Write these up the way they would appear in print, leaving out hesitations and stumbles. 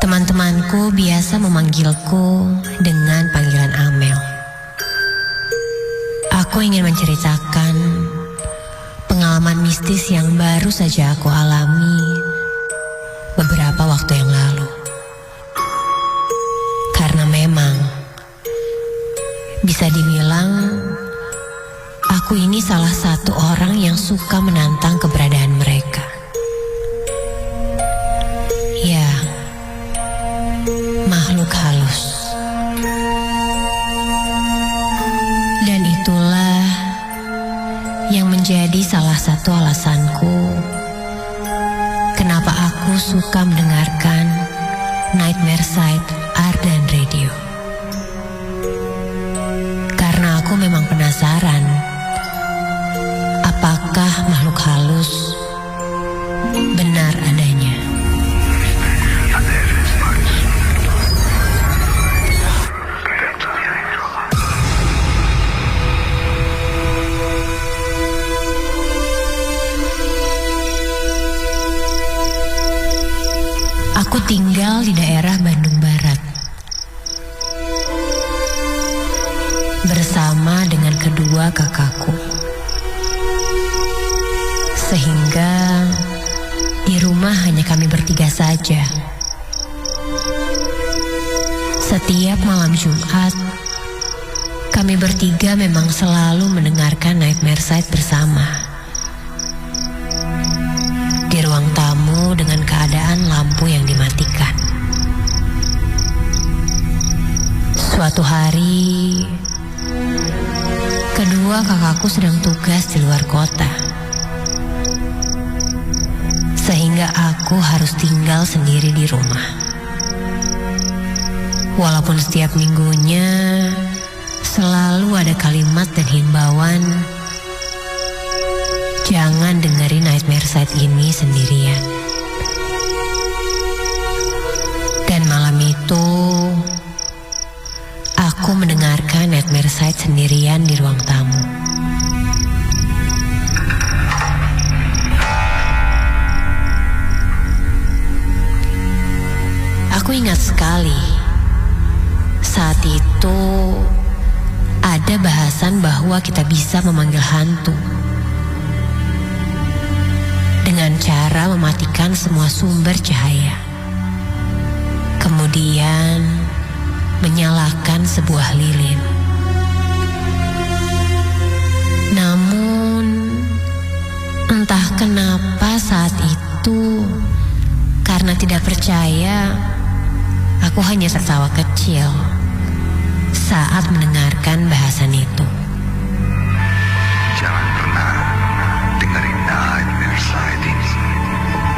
Teman-temanku biasa memanggilku dengan panggilan Amel. Aku ingin menceritakan pengalaman mistis yang baru saja aku alami beberapa waktu yang lalu. Karena memang bisa dibilang aku ini salah satu orang yang suka menantang keberadaan mereka. Ya, makhluk halus. Dan itulah yang menjadi salah satu alasanku kenapa aku suka mendengarkan Nightmare Side Ardan Radio. Karena aku memang penasaran, apakah makhluk halus benar adanya. Aku tinggal di daerah Bandung Barat bersama dengan kedua kakakku. Sehingga di rumah hanya kami bertiga saja. Setiap malam Jumat, kami bertiga memang selalu mendengarkan Nightmare Side bersama. Di ruang tamu dengan keadaan lampu yang dimatikan. Suatu hari, kedua kakakku sedang tugas di luar kota. Sehingga aku harus tinggal sendiri di rumah. Walaupun setiap minggunya selalu ada kalimat dan himbauan, jangan dengerin Nightmare Side ini sendirian. Dan malam itu, aku mendengarkan Nightmare Side sendirian di ruang tamu. Aku ingat sekali, saat itu ada bahasan bahwa kita bisa memanggil hantu dengan cara mematikan semua sumber cahaya. Kemudian menyalakan sebuah lilin. Namun entah kenapa saat itu, karena tidak percaya, aku hanya tertawa kecil saat mendengarkan bahasan itu. Jangan pernah dengerin Nightmare Side ini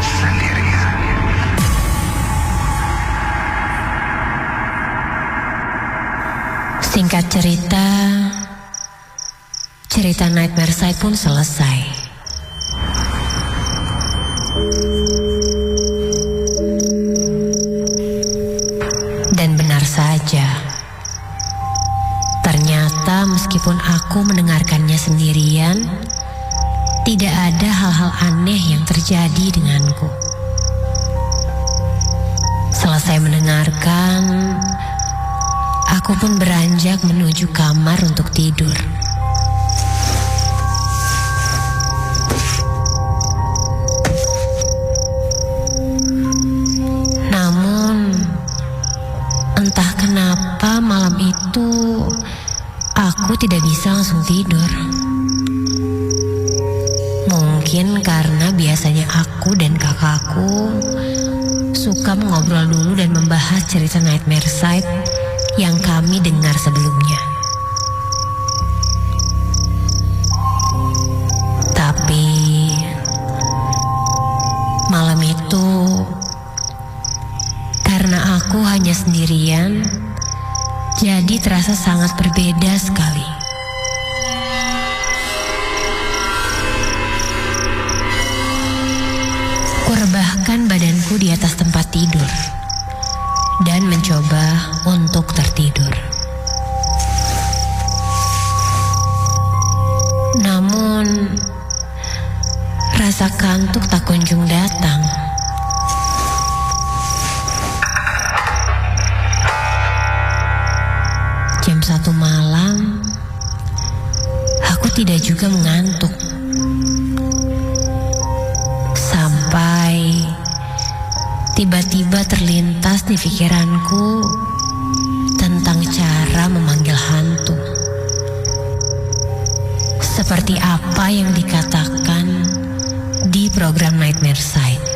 sendirian. Singkat cerita Nightmare Side pun selesai. Dan benar saja, ternyata meskipun aku mendengarkannya sendirian, tidak ada hal-hal aneh yang terjadi denganku. Selesai mendengarkan, aku pun beranjak menuju kamar untuk tidur. Namun, entah kenapa malam itu aku tidak bisa langsung tidur. Mungkin karena biasanya aku dan kakakku suka mengobrol dulu dan membahas cerita Nightmare Side yang kami dengar sebelumnya. Tapi malam itu, karena aku hanya sendirian, jadi terasa sangat berbeda sekali. Kurebahkan badanku di atas tempat tidur dan mencoba untuk tertidur. Namun, rasa kantuk tak kunjung datang. tiba-tiba terlintas di pikiranku tentang cara memanggil hantu. Seperti apa yang dikatakan di program Nightmare Side.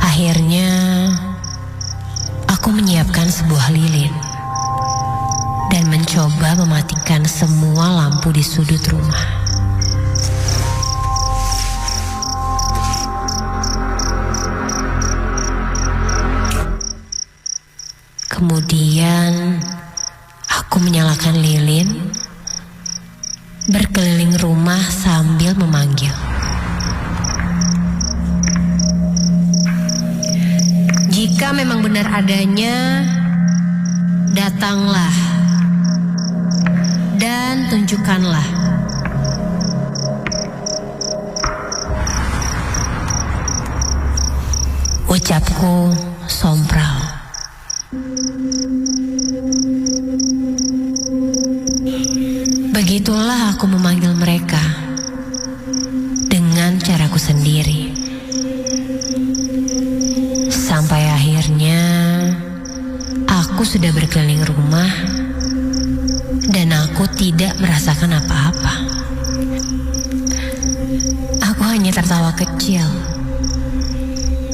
Akhirnya, aku menyiapkan sebuah lilin dan mencoba mematikan semua lampu di sudut rumah. Kemudian, aku menyalakan lilin, berkeliling rumah sambil memanggil. Jika memang benar adanya, datanglah dan tunjukkanlah. Ucapku sompral. Begitulah aku memanggil mereka dengan caraku sendiri. Sampai akhirnya aku sudah berkeliling rumah dan aku tidak merasakan apa-apa. Aku hanya tertawa kecil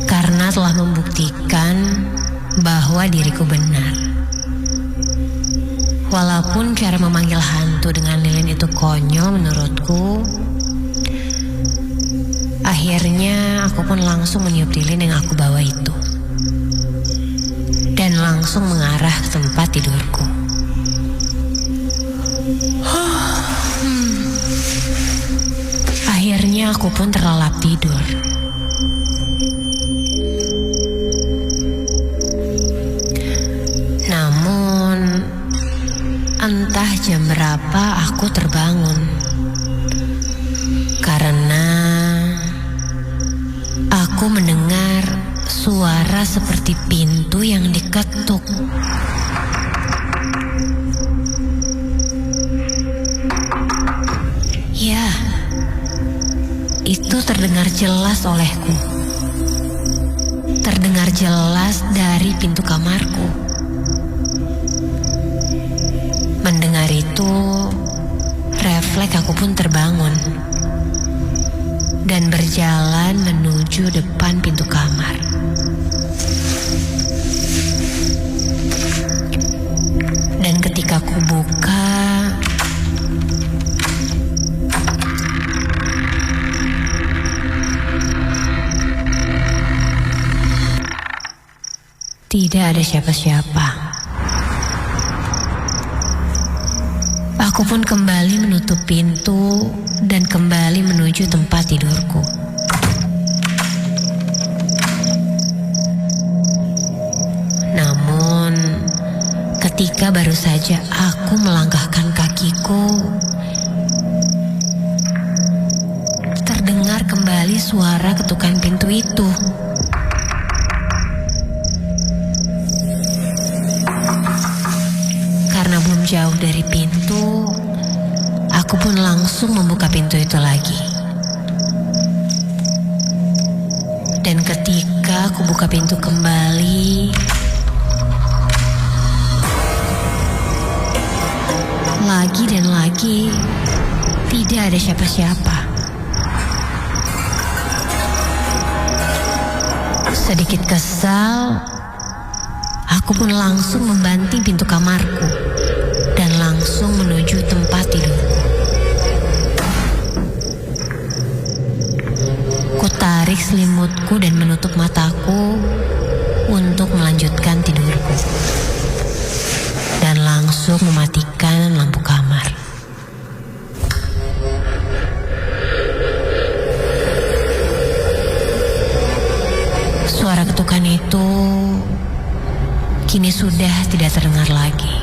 karena telah membuktikan bahwa diriku benar. Walaupun cara memanggil hantu dengan lilin itu konyol menurutku, akhirnya aku pun langsung meniup lilin yang aku bawa itu dan langsung mengarah ke tempat tidurku. Akhirnya aku pun terlelap tidur. Namun, entah jam berapa aku terbangun karena aku mendengar suara seperti pintu yang diketuk. Ya, itu terdengar jelas olehku. Terdengar jelas dari pintu kamarku. Mendengar itu, refleks aku pun terbangun dan berjalan menuju depan pintu kamar. Dan ketika aku buka, tidak ada siapa-siapa. Aku pun kembali menutup pintu dan kembali menuju tempat tidurku. Namun, ketika baru saja aku melangkahkan kakiku, terdengar kembali suara ketukan pintu itu. Karena belum jauh dari pintu, aku pun langsung membuka pintu itu lagi. Dan ketika aku buka pintu kembali, lagi dan lagi tidak ada siapa-siapa. Sedikit kesal, aku pun langsung membanting pintu kamarku dan langsung menuju tempat tidurku. Kutarik selimutku dan menutup mataku untuk melanjutkan tidurku. Dan langsung mematikan lampu kamar. Suara ketukan itu kini sudah tidak terdengar lagi.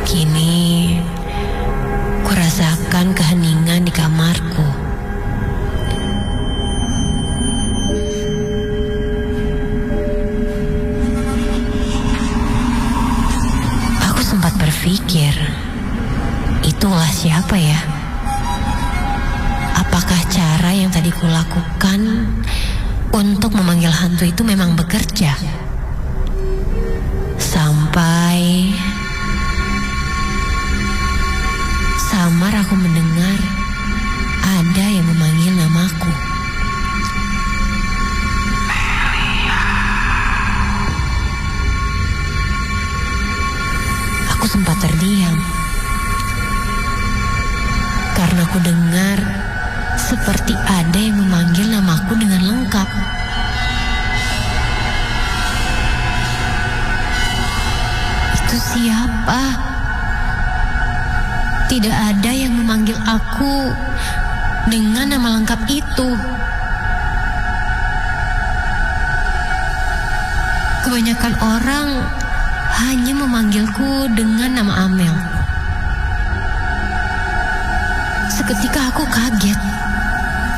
Kini kurasakan keheningan di kamarku. Aku sempat berpikir, Itulah siapa ya? Apakah cara yang tadi kulakukan untuk memanggil hantu itu memang bekerja? Sampai samar aku mendengar ada yang memanggil namaku. Aku sempat terdiam karena aku dengar seperti ada yang memanggil namaku dengan lengkap. Itu siapa? Tidak ada yang memanggil aku dengan nama lengkap itu. Kebanyakan orang hanya memanggilku dengan nama Amel. Seketika aku kaget.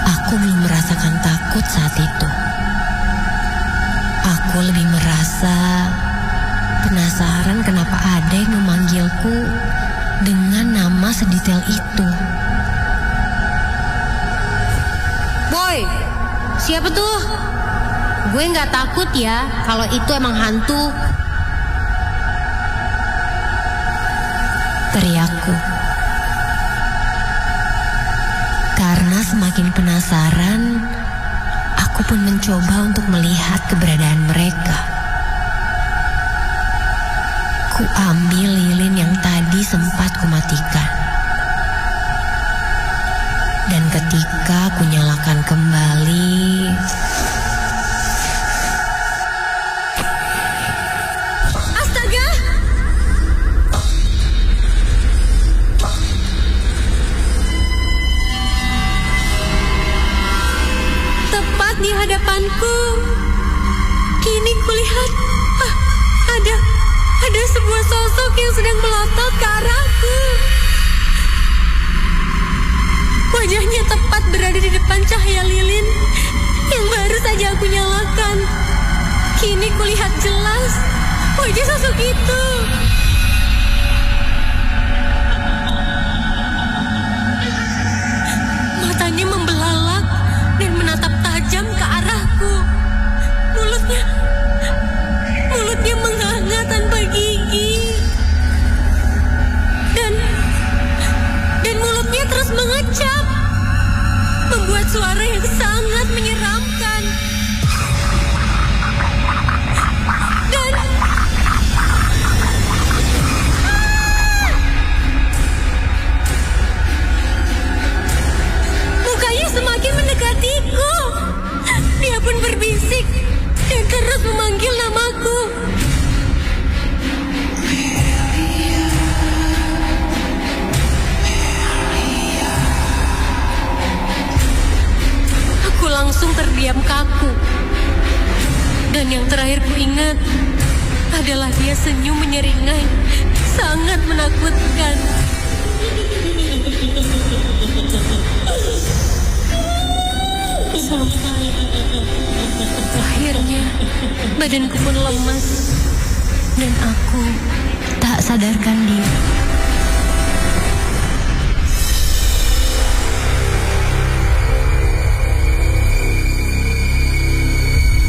Aku belum merasakan takut saat itu. Aku lebih merasa penasaran kenapa ada yang memanggilku dengan nama sedetail itu. Boy, siapa tuh? Gue gak takut ya kalau itu emang hantu. Teriakku. Karena semakin penasaran, aku pun mencoba untuk melihat keberadaan mereka. Ku ambil lilin yang tadi sempat kumatikan. Dan ketika ku nyalakan kembali, astaga! Tepat di hadapanku, kini kulihat ada sebuah sosok yang sedang melotot ke arahku. Wajahnya tepat berada di depan cahaya lilin yang baru saja aku nyalakan. Kini kulihat jelas wajah sosok itu. Matanya membelalak dan menatap tajam ke arahku. Mulutnya menganga tanpa gigi. Dan mulutnya terus mengecap, membuat suara yang sangat menyeramkan. Dan mukanya semakin mendekatiku. Dia pun berbisik dan terus memanggil namaku. Aku langsung terdiam kaku. Dan yang terakhir ku ingat adalah dia senyum menyeringai, sangat menakutkan. Sampai akhirnya badanku pun lemas dan aku tak sadarkan diri.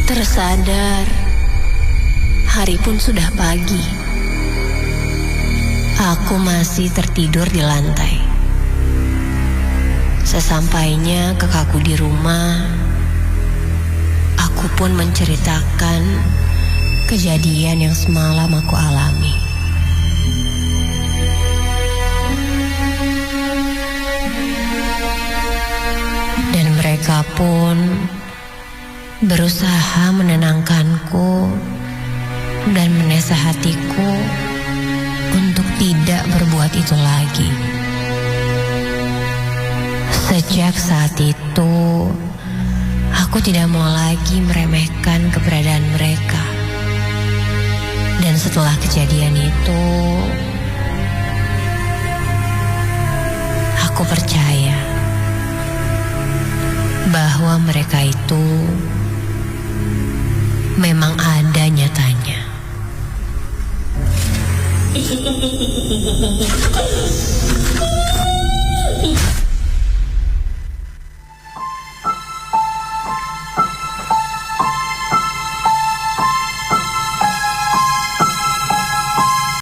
Tersadar, hari pun sudah pagi. Aku masih tertidur di lantai. Sesampainya kakakku di rumah, aku pun menceritakan kejadian yang semalam aku alami. Dan mereka pun berusaha menenangkanku dan menasehatiku untuk tidak berbuat itu lagi. Sejak saat itu, aku tidak mau lagi meremehkan keberadaan mereka. Dan setelah kejadian itu, aku percaya bahwa mereka itu memang ada nyatanya.